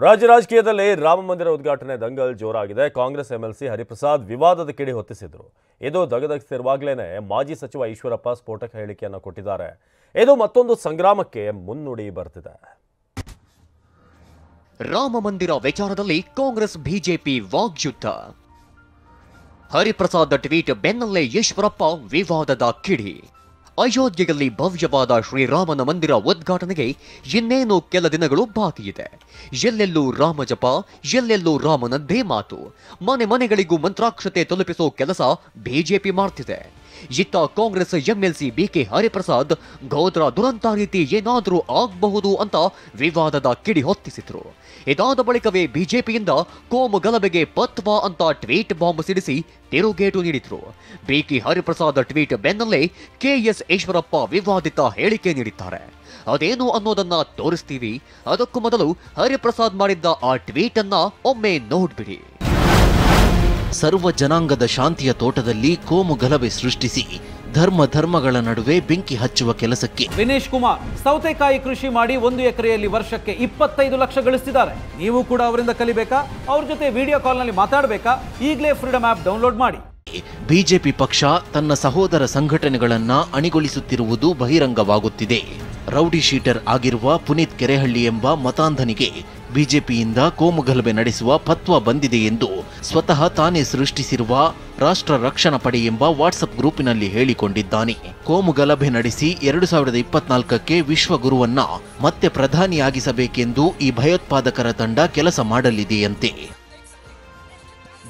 ರಾಜ್ಯ ರಾಜಕೀಯದಲ್ಲಿ ರಾಮ ಮಂದಿರ ಉದ್ಘಾಟನೆ ದಂಗಲ್ ಜೋರಾಗಿದೆ. ಕಾಂಗ್ರೆಸ್ ಎಂಎಲ್ಸಿ ಹರಿಪ್ರಸಾದ್ ವಿವಾದದ ಕಿಡಿ ಹೊತ್ತಿಸಿದ್ರು. ಇದು ದಗದಗಿಸಿರುವಾಗಲೇ ಮಾಜಿ ಸಚಿವ ಈಶ್ವರಪ್ಪ ಸ್ಫೋಟಕ ಹೇಳಿಕೆಯನ್ನು ಕೊಟ್ಟಿದ್ದಾರೆ. ಇದು ಮತ್ತೊಂದು ಸಂಗ್ರಾಮಕ್ಕೆ ಮುನ್ನುಡಿ ಬರ್ತಿದೆ. ರಾಮ ಮಂದಿರ ವಿಚಾರದಲ್ಲಿ ಕಾಂಗ್ರೆಸ್ ಬಿಜೆಪಿ ವಾಗ್ಯುದ್ಧ. ಹರಿಪ್ರಸಾದ್ ಟ್ವೀಟ್ ಬೆನ್ನಲ್ಲೇ ಈಶ್ವರಪ್ಪ ವಿವಾದದ ಕಿಡಿ. ಅಯೋಧ್ಯೆಯಲ್ಲಿ ಭವ್ಯವಾದ ಶ್ರೀರಾಮನ ಮಂದಿರ ಉದ್ಘಾಟನೆಗೆ ಇನ್ನೇನು ಕೆಲ ದಿನಗಳು ಬಾಕಿ ಇದೆ. ಎಲ್ಲೆಲ್ಲೂ ರಾಮ ಜಪ, ಎಲ್ಲೆಲ್ಲೂ ರಾಮನದ್ದೇ ಮಾತು. ಮನೆ ಮನೆಗಳಿಗೂ ಮಂತ್ರಾಕ್ಷತೆ ತಲುಪಿಸೋ ಕೆಲಸ ಬಿಜೆಪಿ ಮಾಡ್ತಿದೆ. ಇತ್ತ ಕಾಂಗ್ರೆಸ್ ಎಂಎಲ್ಸಿ ಬಿಕೆ ಹರಿಪ್ರಸಾದ್ ಗೋದ್ರಾ ದುರಂತ ರೀತಿ ಏನಾದರೂ ಆಗಬಹುದು ಅಂತ ವಿವಾದದ ಕಿಡಿ ಹೊತ್ತಿಸಿದ್ರು. ಇದಾದ ಬಳಿಕವೇ ಬಿಜೆಪಿಯಿಂದ ಕೋಮು ಗಲಭೆಗೆ ಪತ್ವಾ ಅಂತ ಟ್ವೀಟ್ ಬಾಂಬ್ ಸಿಡಿಸಿ ತಿರುಗೇಟು ನೀಡಿದ್ರು. ಬಿಕೆ ಹರಿಪ್ರಸಾದ್ ಟ್ವೀಟ್ ಬೆನ್ನಲ್ಲೇ ಕೆಎಸ್ ಈಶ್ವರಪ್ಪ ವಿವಾದಿತ ಹೇಳಿಕೆ ನೀಡಿದ್ದಾರೆ. ಅದೇನು ಅನ್ನೋದನ್ನ ತೋರಿಸ್ತೀವಿ. ಅದಕ್ಕೂ ಮೊದಲು ಹರಿಪ್ರಸಾದ್ ಮಾಡಿದ್ದ ಆ ಟ್ವೀಟ್ ಅನ್ನ ಒಮ್ಮೆ ನೋಡ್ಬಿಡಿ. ಸರ್ವ ಜನಾಂಗದ ಶಾಂತಿಯ ತೋಟದಲ್ಲಿ ಕೋಮು ಗಲಭೆ ಸೃಷ್ಟಿಸಿ ಧರ್ಮಗಳ ನಡುವೆ ಬೆಂಕಿ ಹಚ್ಚುವ ಕೆಲಸಕ್ಕೆ ವಿನೇಶ್ ಕುಮಾರ್ ಸೌತೆಕಾಯಿ ಕೃಷಿ ಮಾಡಿ 1 ಎಕರೆಯಲ್ಲಿ ವರ್ಷಕ್ಕೆ 25 ಲಕ್ಷ ಗಳಿಸ್ತಿದ್ದಾರೆ. ನೀವು ಕೂಡ ಅವರಿಂದ ಕಲಿಬೇಕಾ? ಅವ್ರ ಜೊತೆ ವಿಡಿಯೋ ಕಾಲ್ ನಲ್ಲಿ ಮಾತಾಡಬೇಕಾ? ಈಗಲೇ ಫ್ರೀಡಮ್ ಆಪ್ ಡೌನ್ಲೋಡ್ ಮಾಡಿ. ಬಿಜೆಪಿ ಪಕ್ಷ ತನ್ನ ಸಹೋದರ ಸಂಘಟನೆಗಳನ್ನ ಅಣಿಗೊಳಿಸುತ್ತಿರುವುದು ಬಹಿರಂಗವಾಗುತ್ತಿದೆ. ರೌಡಿ ಶೀಟರ್ ಆಗಿರುವ ಪುನೀತ್ ಕೆರೆಹಳ್ಳಿ ಎಂಬ ಮತಾಂಧನಿಗೆ ಬಿಜೆಪಿಯಿಂದ ಕೋಮು ಗಲಭೆ ನಡೆಸುವ ಫತ್ವಾ ಬಂದಿದೆ ಎಂದು ಸ್ವತಃ ತಾನೇ ಸೃಷ್ಟಿಸಿರುವ ರಾಷ್ಟ್ರ ರಕ್ಷಣಾ ಪಡೆ ಎಂಬ ವಾಟ್ಸಪ್ ಗ್ರೂಪಿನಲ್ಲಿ ಹೇಳಿಕೊಂಡಿದ್ದಾನೆ. ಕೋಮು ಗಲಭೆ ನಡೆಸಿ 2024ಕ್ಕೆ ವಿಶ್ವಗುರುವನ್ನ ಮತ್ತೆ ಪ್ರಧಾನಿಯಾಗಿಸಬೇಕೆಂದು ಈ ಭಯೋತ್ಪಾದಕರ ತಂಡ ಕೆಲಸ ಮಾಡಲಿದೆಯಂತೆ.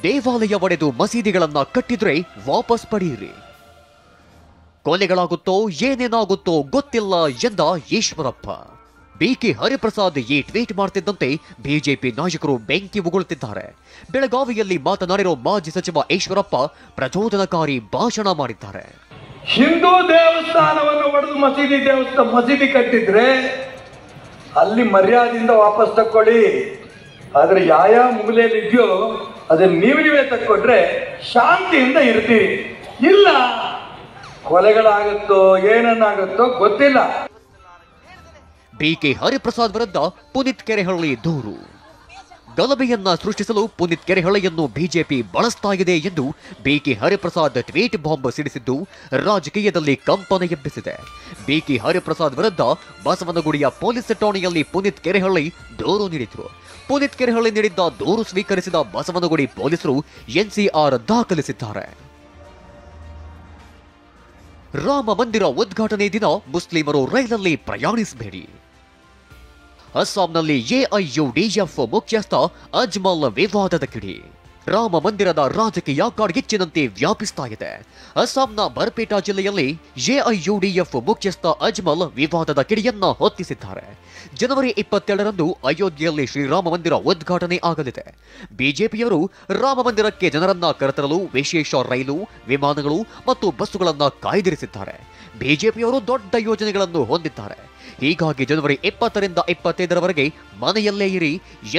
ದೇವಾಲಯ ಒಡೆದು ಮಸೀದಿಗಳನ್ನ ಕಟ್ಟಿದ್ರೆ ವಾಪಸ್ ಪಡೆಯಿರಿ. ಕೊಲೆಗಳಾಗುತ್ತೋ ಏನೇನಾಗುತ್ತೋ ಗೊತ್ತಿಲ್ಲ ಎಂದ ಈಶ್ವರಪ್ಪ. ಬಿಕೆ ಹರಿಪ್ರಸಾದ್ ಈ ಟ್ವೀಟ್ ಮಾಡ್ತಿದ್ದಂತೆ ಬಿಜೆಪಿ ನಾಯಕರು ಬೆಂಕಿ ಉಗುಳುತ್ತಿದ್ದಾರೆ. ಬೆಳಗಾವಿಯಲ್ಲಿ ಮಾತನಾಡಿರೋ ಮಾಜಿ ಸಚಿವ ಈಶ್ವರಪ್ಪ ಪ್ರಚೋದನಕಾರಿ ಭಾಷಣ ಮಾಡಿದ್ದಾರೆ. ಹಿಂದೂ ದೇವಸ್ಥಾನವನ್ನು ಒಡೆದು ಮಸೀದಿ ಕಟ್ಟಿದ್ರೆ ಅಲ್ಲಿ ಮರ್ಯಾದೆಯಿಂದ ವಾಪಸ್ ತಕ್ಕೊಳ್ಳಿ. ಆದ್ರೆ ಯಾವ ಮೂಲೆಯಲ್ಲಿ ಇದೆಯೋ ಅದನ್ನ ನೀವೇ ತಕ್ಕೊಂಡ್ರೆ ಶಾಂತಿಯಿಂದ ಇರ್ತೀರಿ. ಇಲ್ಲ ಕೊಲೆಗಳಾಗುತ್ತೋ ಏನನ್ನಾಗುತ್ತೋ ಗೊತ್ತಿಲ್ಲ. ಬಿಕೆ ಹರಿಪ್ರಸಾದ್ ವಿರುದ್ಧ ಪುನೀತ್ ಕೆರೆಹಳ್ಳಿ ದೂರು. ಗಲಭೆಯನ್ನ ಸೃಷ್ಟಿಸಲು ಪುನೀತ್ ಕೆರೆಹಳ್ಳಿಯನ್ನು ಬಿಜೆಪಿ ಬಳಸ್ತಾ ಇದೆ ಎಂದು ಬಿಕೆ ಹರಿಪ್ರಸಾದ್ ಟ್ವೀಟ್ ಬಾಂಬ್ ಸಿಡಿಸಿದ್ದು ರಾಜಕೀಯದಲ್ಲಿ ಕಂಪನ ಎಬ್ಬಿಸಿದೆ. ಬಿಕೆ ಹರಿಪ್ರಸಾದ್ ವಿರುದ್ಧ ಬಸವನಗುಡಿಯ ಪೊಲೀಸ್ ಠಾಣೆಯಲ್ಲಿ ಪುನೀತ್ ಕೆರೆಹಳ್ಳಿ ದೂರು ನೀಡಿದ್ರು. ಪುನೀತ್ ಕೆರೆಹಳ್ಳಿ ನೀಡಿದ್ದ ದೂರು ಸ್ವೀಕರಿಸಿದ ಬಸವನಗುಡಿ ಪೊಲೀಸರು ಎನ್ಸಿಆರ್ ದಾಖಲಿಸಿದ್ದಾರೆ. ರಾಮ ಮಂದಿರ ಉದ್ಘಾಟನೆ ದಿನ ಮುಸ್ಲಿಮರು ರೈಲಲ್ಲಿ ಪ್ರಯಾಣಿಸಬೇಡಿ. ಅಸ್ಸಾಂನಲ್ಲಿ ಎಐಯುಡಿಎಫ್ ಮುಖ್ಯಸ್ಥ ಅಜ್ಮಲ್ ವಿವಾದದ ಕಿಡಿ. ರಾಮ ಮಂದಿರದ ರಾಜಕೀಯ ಕಾಡ್ಗಿಚ್ಚಿನಂತೆ ವ್ಯಾಪಿಸ್ತಾ ಇದೆ. ಅಸ್ಸಾಂನ ಬರ್ಪೇಟಾ ಜಿಲ್ಲೆಯಲ್ಲಿ ಎಐಯುಡಿಎಫ್ ಮುಖ್ಯಸ್ಥ ಅಜ್ಮಲ್ ವಿವಾದದ ಕಿಡಿಯನ್ನ ಹೊತ್ತಿಸಿದ್ದಾರೆ. ಜನವರಿ 22ರಂದು ಅಯೋಧ್ಯೆಯಲ್ಲಿ ಶ್ರೀರಾಮ ಮಂದಿರ ಉದ್ಘಾಟನೆ ಆಗಲಿದೆ. ಬಿಜೆಪಿಯವರು ರಾಮ ಮಂದಿರಕ್ಕೆ ಜನರನ್ನ ಕರೆತರಲು ವಿಶೇಷ ರೈಲು, ವಿಮಾನಗಳು ಮತ್ತು ಬಸ್ಸುಗಳನ್ನ ಕಾಯ್ದಿರಿಸಿದ್ದಾರೆ. ಬಿಜೆಪಿಯವರು ದೊಡ್ಡ ಯೋಜನೆಗಳನ್ನು ಹೊಂದಿದ್ದಾರೆ. ಹೀಗಾಗಿ ಜನವರಿ 20ರಿಂದ 25ರವರೆಗೆ ಮನೆಯಲ್ಲೇ ಇರಿ,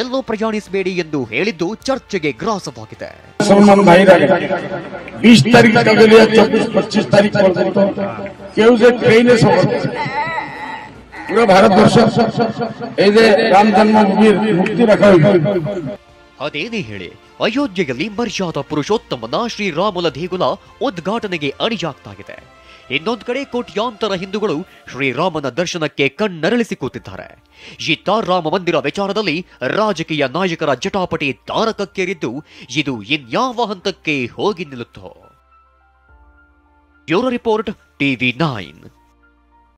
ಎಲ್ಲೂ ಪ್ರಯಾಣಿಸಬೇಡಿ ಎಂದು ಹೇಳಿದ್ದು ಚರ್ಚೆಗೆ ಗ್ರಾಸವಾಗಿದೆ. ಅದೇನೇ ಹೇಳಿ ಅಯೋಧ್ಯೆಯಲ್ಲಿ ಮರ್ಯಾದಾ ಪುರುಷೋತ್ತಮನ ಶ್ರೀರಾಮುಲ ದೇಗುಲ ಉದ್ಘಾಟನೆಗೆ ಅಣಿಯಾಗ್ತಾ ಇದೆ. ಇನ್ನೊಂದು ಕಡೆ ಕೋಟ್ಯಾಂತರ ಹಿಂದೂಗಳು ಶ್ರೀರಾಮನ ದರ್ಶನಕ್ಕೆ ಕಣ್ಣರಳಿಸಿ ಕೂತಿದ್ದಾರೆ. ಇತ್ತ ರಾಮ ಮಂದಿರ ವಿಚಾರದಲ್ಲಿ ರಾಜಕೀಯ ನಾಯಕರ ಜಟಾಪಟಿ ತಾರಕಕ್ಕೇರಿದ್ದು ಇದು ಇನ್ಯಾವ ಹಂತಕ್ಕೆ ಹೋಗಿ ನಿಲ್ಲುತ್ತೋ. Bureau report, TV9.